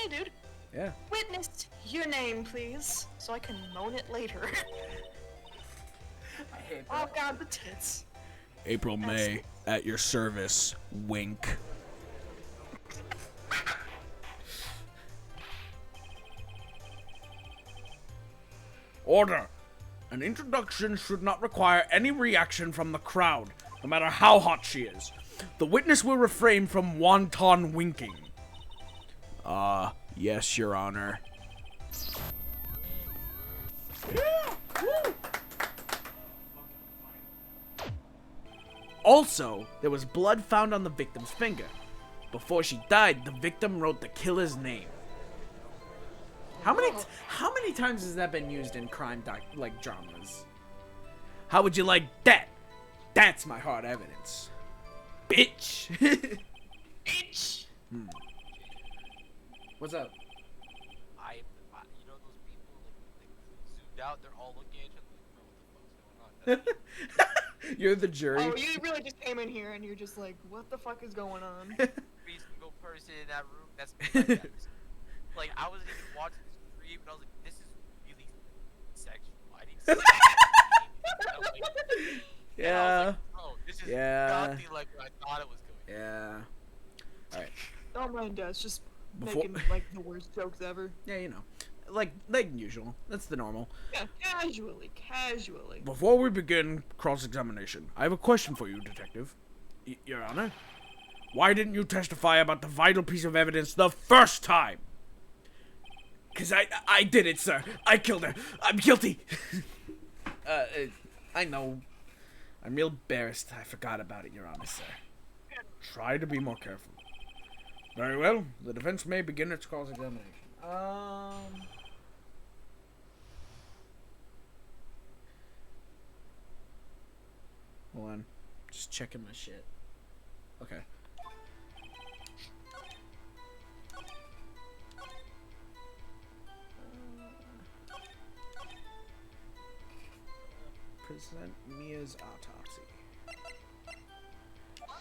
Hey, dude. Yeah. Witness your name, please, so I can moan it later. I hate Oh God, the tits. April May, at your service. Wink. Order. An introduction should not require any reaction from the crowd, no matter how hot she is. The witness will refrain from wanton winking. Yes, Your Honor. Yeah, woo. Also, there was blood found on the victim's finger. Before she died, the victim wrote the killer's name. How many times has that been used in crime dramas? How would you like that? That's my hard evidence. Bitch. Bitch. What's up? You know those people like zoomed out, they're all looking at each other like, bro, what the fuck's going on? You're the jury. Oh, you really just came in here and you're just like, what the fuck is going on? Every single person in that room, that's me. Like, I wasn't even watching this stream, and I was like, this is really sexual. I need to see Yeah. I was like, bro, this is nothing like what I thought it was going. Yeah. Alright. Don't mind us, just Before- making like the worst jokes ever. Yeah, you know. Like usual. That's the normal. Yeah, casually. Before we begin cross-examination, I have a question for you, Detective. Your Honor? Why didn't you testify about the vital piece of evidence the first time? 'Cause I did it, sir. I killed her. I'm guilty. I know. I'm real embarrassed. I forgot about it, Your Honor, sir. Try to be more careful. Very well. The defense may begin its cross-examination. Hold on. Just checking my shit. Okay. Present Mia's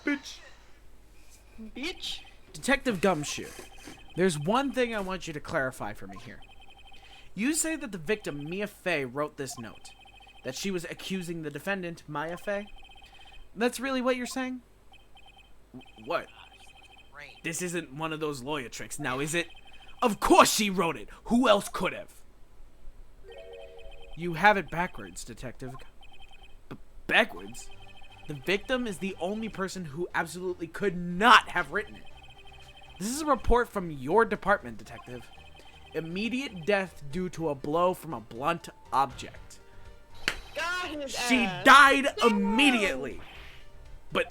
autopsy. Bitch. Detective Gumshoe, there's one thing I want you to clarify for me here. You say that the victim, Mia Fey, wrote this note. That she was accusing the defendant, Maya Fey? That's really what you're saying? What? This isn't one of those lawyer tricks, now is it? Of course she wrote it! Who else could have? You have it backwards, Detective. Backwards? The victim is the only person who absolutely could not have written it. This is a report from your department, Detective. Immediate death due to a blow from a blunt object. Got his She ass. died immediately. But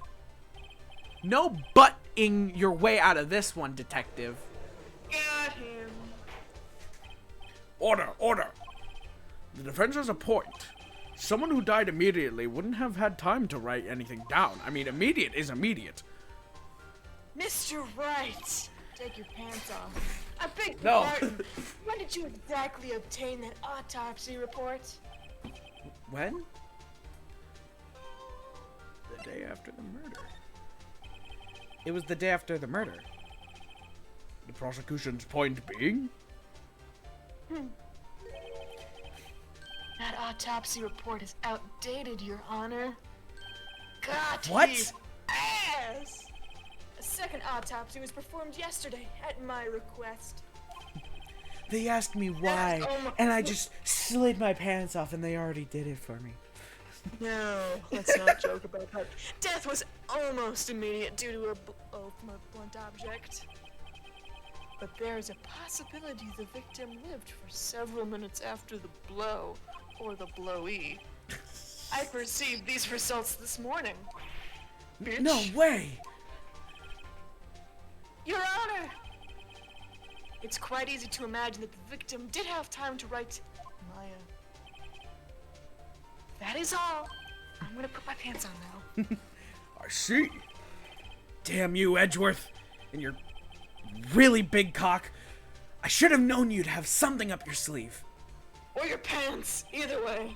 no butting your way out of this one, Detective. Got him. Order. The defense has a point. Someone who died immediately wouldn't have had time to write anything down. I mean, immediate is immediate. Mr. Wright, take your pants off. I beg your No. pardon. When did you exactly obtain that autopsy report? When? The day after the murder. It was the day after the murder. The prosecution's point being? That autopsy report is outdated, Your Honor. God, What? his ass! A second autopsy was performed yesterday at my request. They asked me why, and I just slid my pants off and they already did it for me. No, let's not joke about that. Death was almost immediate due to a blow from a blunt object. But there's a possibility the victim lived for several minutes after the blow, or the blowee. I received these results this morning. Bitch. No way! Your Honor! It's quite easy to imagine that the victim did have time to write Maya. That is all. I'm gonna put my pants on now. I see. Damn you, Edgeworth, and your really big cock. I should have known you'd have something up your sleeve. Or your pants, either way.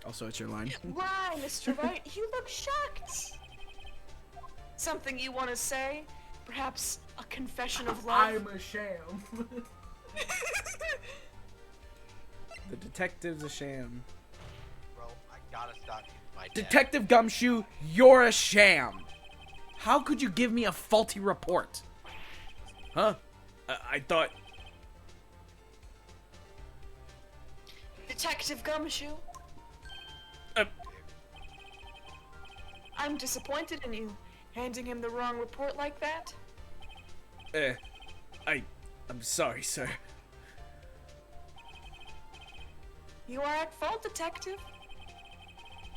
Also, it's your line. Why, Mr. Wright? You look shocked. Something you want to say? Perhaps a confession of love? I'm a sham. The detective's a sham. Bro, I gotta stop using my dad. Detective Gumshoe, you're a sham. How could you give me a faulty report? Huh? I thought... Detective Gumshoe? Uh, I'm disappointed in you, handing him the wrong report like that. I'm sorry, sir. You are at fault, Detective.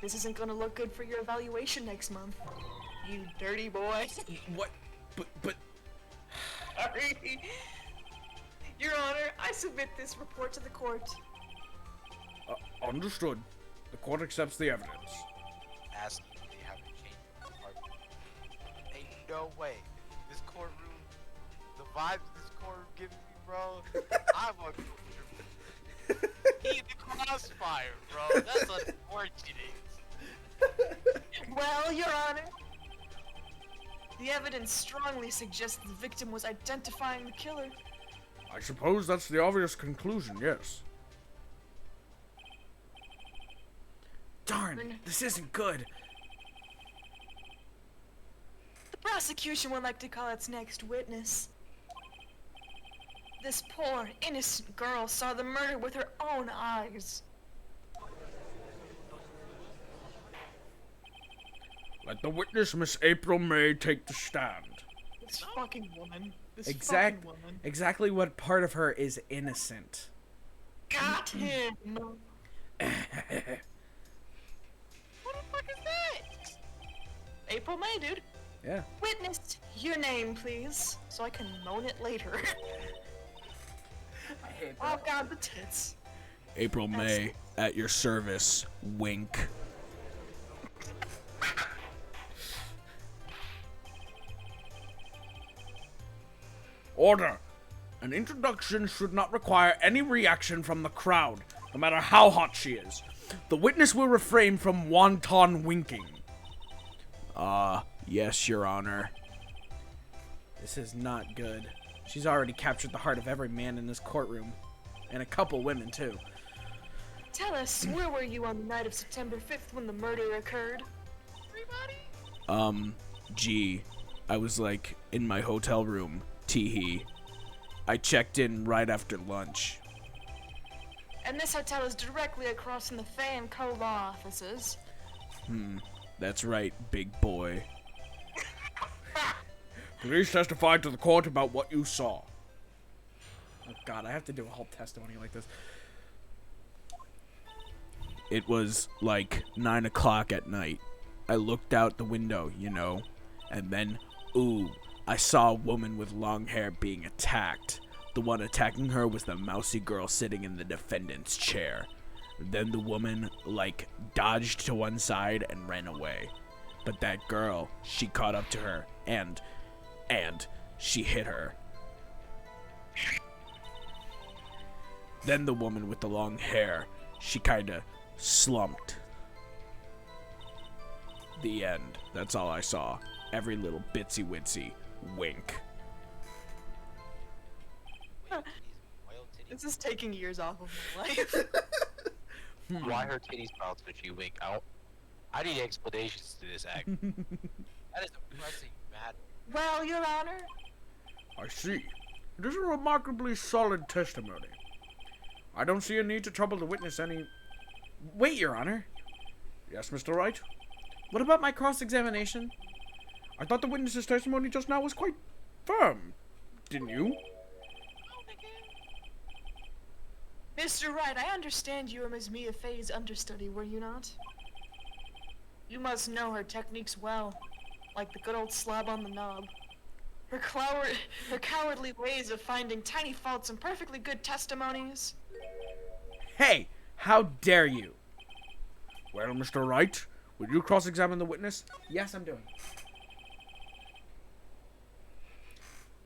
This isn't gonna look good for your evaluation next month. You dirty boy. What? But... Sorry. Your Honor, I submit this report to the court. Understood. The court accepts the evidence. Asking if they haven't changed the department. Ain't no way. This courtroom, the vibes this courtroom giving me, bro. I'm a in the crossfire, bro. That's unfortunate. Well, Your Honor, the evidence strongly suggests the victim was identifying the killer. I suppose that's the obvious conclusion, yes. Darn, this isn't good. The prosecution would like to call its next witness. This poor, innocent girl saw the murder with her own eyes. Let the witness, Miss April May, take the stand. This fucking woman. This fucking woman. Exactly what part of her is innocent? Got him! What the fuck is that? April May, dude. Yeah. Witness, your name, please, so I can moan it later. I hate Oh god, the tits. April May, at your service, wink. Order! An introduction should not require any reaction from the crowd, no matter how hot she is. The witness will refrain from wanton winking. Yes, Your Honor. This is not good. She's already captured the heart of every man in this courtroom. And a couple women, too. Tell us, where were you on the night of September 5th when the murder occurred? Gee, I was like in my hotel room, teehee. I checked in right after lunch. And this hotel is directly across from the Fay and Co. law offices. That's right, big boy. Please testify to the court about what you saw. Oh god, I have to do a whole testimony like this. It was like 9 o'clock at night. I looked out the window, you know, and then, ooh, I saw a woman with long hair being attacked. The one attacking her was the mousy girl sitting in the defendant's chair. Then the woman, like, dodged to one side and ran away. But that girl, she caught up to her, and she hit her. Then the woman with the long hair, she kinda slumped. The end. That's all I saw. Every little bitsy witsy wink. This is taking years off of my life. Why her titties bounce when she wink out? I need explanations to this act. That is depressing, man. Well, Your Honor. I see. It is a remarkably solid testimony. I don't see a need to trouble the witness any... Wait, Your Honor. Yes, Mr. Wright? What about my cross-examination? I thought the witness's testimony just now was quite firm. Didn't you? Mr. Wright, I understand you were Ms. Mia Fey's understudy, were you not? You must know her techniques well, like the good old slab on the knob. Her cowardly ways of finding tiny faults in perfectly good testimonies. Hey, how dare you? Well, Mr. Wright, would you cross-examine the witness? Yes, I'm doing.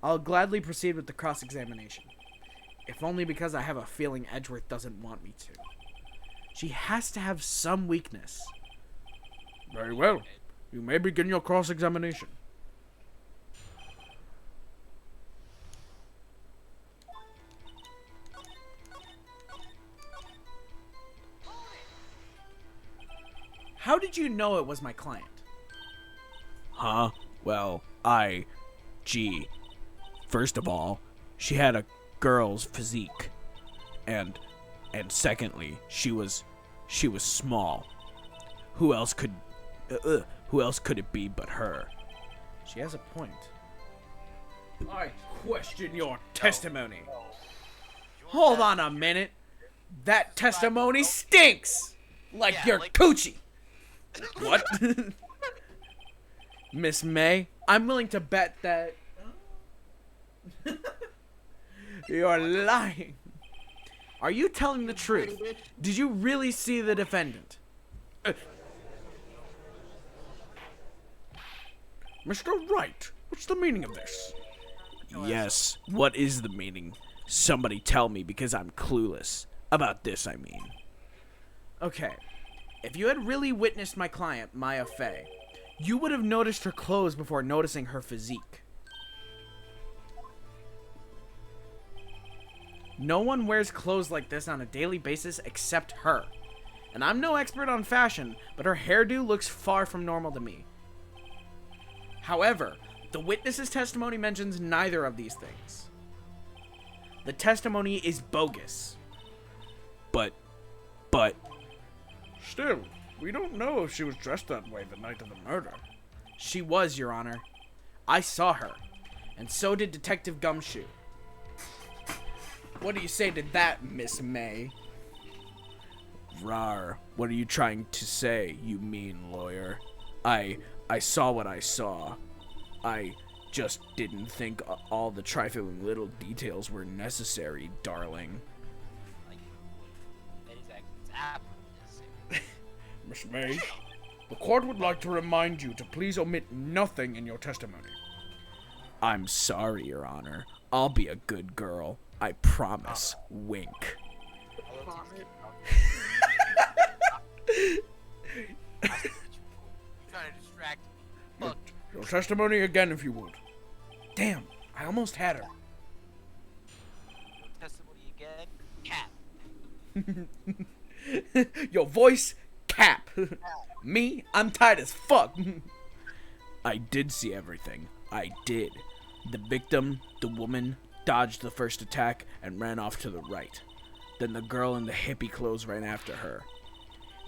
I'll gladly proceed with the cross-examination. If only because I have a feeling Edgeworth doesn't want me to. She has to have some weakness. Very well. You may begin your cross-examination. How did you know it was my client? Huh? Well, first of all, she had a girl's physique. And secondly, she was small. Who else could it be but her? She has a point. I question your testimony. Hold on a minute. That testimony stinks! Like Yeah, your like- coochie! What? Miss May, I'm willing to bet that... You're lying. Are you telling the truth? Did you really see the defendant? Mr. Wright, what's the meaning of this? Yes, what is the meaning? Somebody tell me, because I'm clueless. About this, I mean. Okay, if you had really witnessed my client, Maya Fey, you would have noticed her clothes before noticing her physique. No one wears clothes like this on a daily basis except her. And I'm no expert on fashion, but her hairdo looks far from normal to me. However, the witness's testimony mentions neither of these things. The testimony is bogus. But... Still, we don't know if she was dressed that way the night of the murder. She was, Your Honor. I saw her. And so did Detective Gumshoe. What do you say to that, Miss May? Rar, what are you trying to say, you mean lawyer? I saw what I saw. I just didn't think all the trifling little details were necessary, darling. Like, that is actually happening. Miss May, the court would like to remind you to please omit nothing in your testimony. I'm sorry, Your Honor. I'll be a good girl. I promise. Wink. Trying to distract me. Fuck. Your testimony again, if you would. Damn, I almost had her. Testimony again. Cap. Your voice, cap. Me, I'm tight as fuck. I did see everything. I did. The victim, the woman, dodged the first attack and ran off to the right. Then the girl in the hippie clothes ran after her.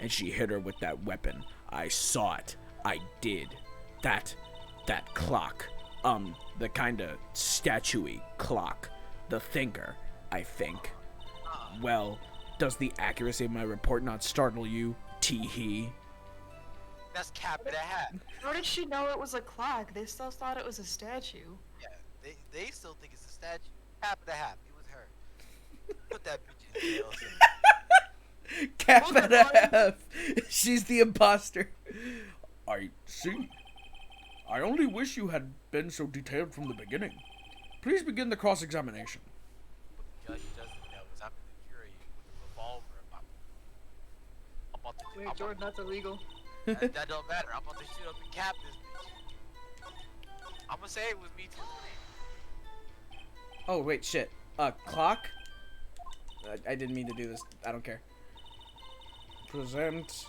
And she hit her with that weapon. I saw it. I did. That clock. The kinda statue-y clock. The thinker, I think. Well, does the accuracy of my report not startle you? Tee-hee. That's cap and a hat. How did she know it was a clock? They still thought it was a statue. Yeah, they still think it's a statue. Cap and a hat. It was her. Put that bitch in jail. Cap and a half. She's the imposter. I see. I only wish you had been so detailed from the beginning. Please begin the cross-examination. What the judge doesn't know is I'm in the jury with a revolver. I'm about to. Wait, Jordan, that's illegal. That don't matter. I'm about to shoot up and cap this bitch. I'm gonna say it was me too. Oh, wait, shit. Clock? I didn't mean to do this. I don't care. Present.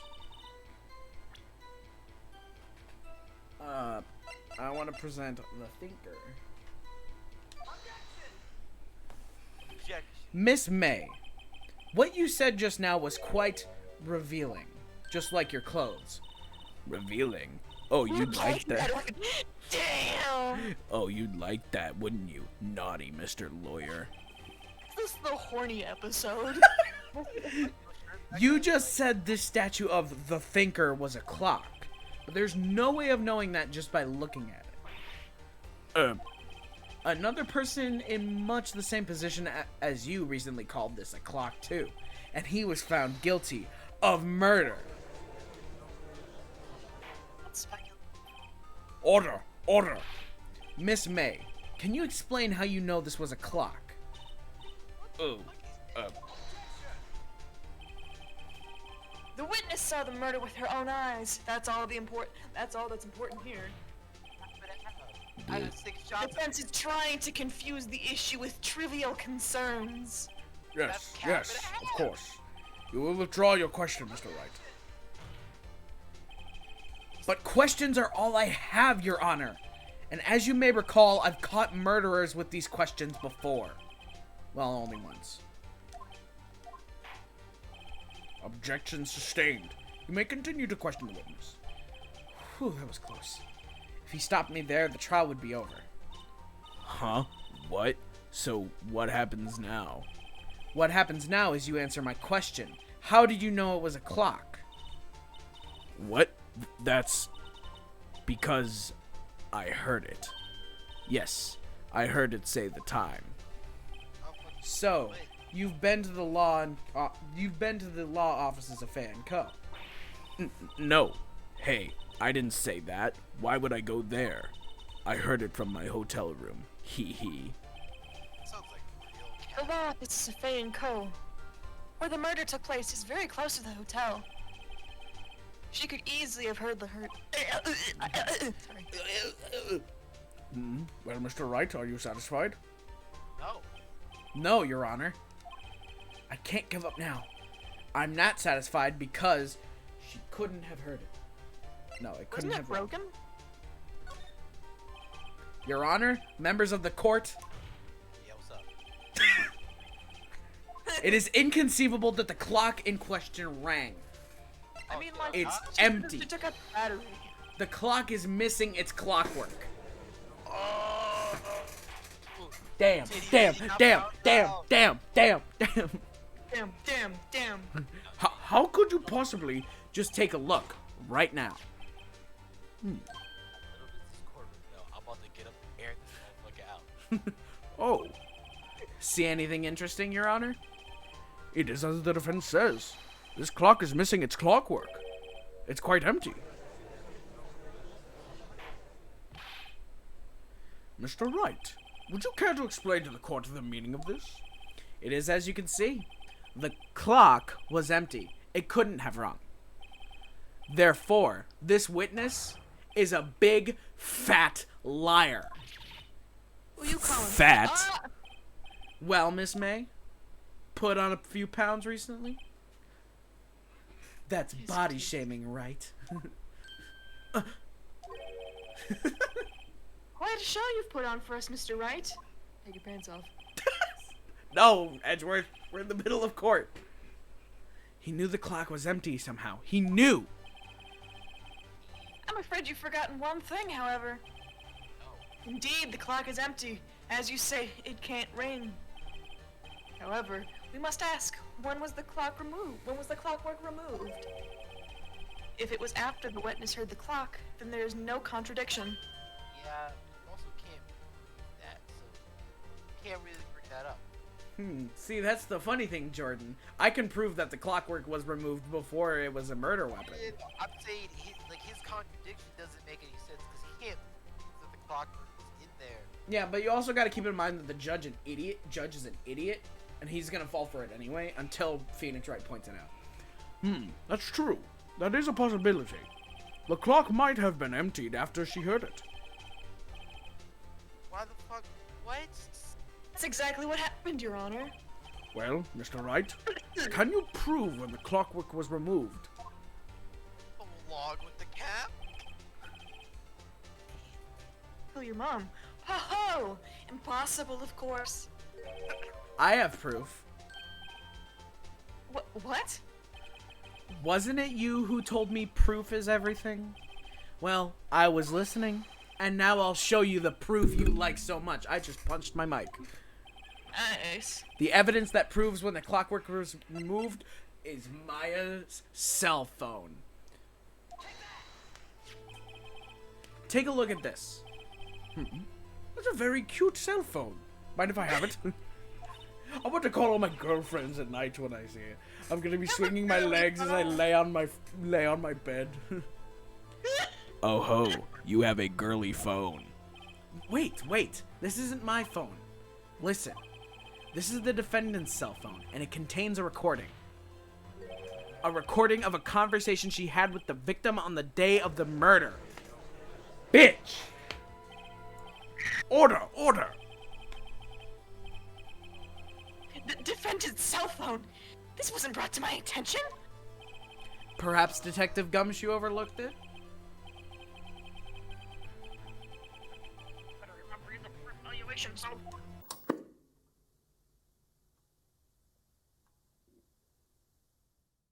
I want to present the thinker. Objection. Miss May, what you said just now was quite revealing. Just like your clothes. Revealing. Oh, you'd like that. Damn! Oh, you'd like that, wouldn't you? Naughty Mr. Lawyer. This is the horny episode. You just said this statue of the thinker was a clock. But there's no way of knowing that just by looking at it. Another person in much the same position as you recently called this a clock too. And he was found guilty of murder. Order! Order! Miss May, can you explain how you know this was a clock? Oh, The witness saw the murder with her own eyes. That's all that's important here. I just take The shots. defense is trying to confuse the issue with trivial concerns. Yes, cap yes, and a of half. course. You will withdraw your question, Mr. Wright. But questions are all I have, Your Honor. And as you may recall, I've caught murderers with these questions before. Well, only once. Objection sustained. You may continue to question the witness. Whew, that was close. If he stopped me there, the trial would be over. Huh? What? So what happens now? What happens now is you answer my question. How did you know it was a clock? What? That's because I heard it. Yes, I heard it say the time. So, you've been to the law offices of Fay and Co. No. Hey, I didn't say that. Why would I go there? I heard it from my hotel room. Hee hee. Sounds like real The law offices of Fay and Co. Where the murder took place is very close to the hotel. She could easily have heard the hurt. Sorry. Well, Mr. Wright, are you satisfied? No. No, Your Honor. I can't give up now. I'm not satisfied because she couldn't have heard it. No, it couldn't Wasn't it have broken? Your Honor, members of the court, Yeah, what's up? it is inconceivable that the clock in question rang. I mean, like, It's she empty. took out the battery. The clock is missing its clockwork. Damn, damn, damn, damn, damn, damn, damn. Damn. How could you possibly just take a look right now? Little bit this courtroom, though. I'm about to get up and air this motherfucker out. Oh. See anything interesting, Your Honor? It is as the defense says. This clock is missing its clockwork. It's quite empty. Mr. Wright, would you care to explain to the court the meaning of this? It is as you can see. The clock was empty. It couldn't have rung. Therefore, this witness is a big, fat liar. Who you calling? Fat? Ah! Well, Miss May, put on a few pounds recently? That's body shaming, right? Quite a show you've put on for us, Mr. Wright. Take your pants off. No, Edgeworth, we're in the middle of court. He knew the clock was empty somehow. He knew. I'm afraid you've forgotten one thing, however. Indeed, the clock is empty. As you say, it can't ring. However, we must ask, when was the clock removed? When was the clockwork removed? If it was after the witness heard the clock, then there is no contradiction. Yeah, you also can't prove that, so you can't really bring that up. See, that's the funny thing, Jordan. I can prove that the clockwork was removed before it was a murder weapon. I'm saying his contradiction doesn't make any sense because he can't prove that the clockwork was in there. Yeah, but you also got to keep in mind that the judge is an idiot, and he's gonna fall for it anyway until Phoenix Wright points it out. That's true. That is a possibility. The clock might have been emptied after she heard it. Why the fuck? What? That's exactly what happened, Your Honor. Well, Mr. Wright, can you prove when the clockwork was removed? Along with the cap? Kill your mom. Ho! Impossible, of course. I have proof. What? Wasn't it you who told me proof is everything? Well, I was listening, and now I'll show you the proof you like so much. I just punched my mic. Nice. The evidence that proves when the clockwork was removed is Maya's cell phone. Take a look at this. That's a very cute cell phone. Mind if I have it? I want to call all my girlfriends at night when I see it. I'm gonna be swinging my legs as I lay on my bed. Oh ho, you have a girly phone. Wait. This isn't my phone. Listen. This is the defendant's cell phone, and it contains a recording. A recording of a conversation she had with the victim on the day of the murder. Bitch! Order! The defendant's cell phone. This wasn't brought to my attention. Perhaps Detective Gumshoe overlooked it? mission solved.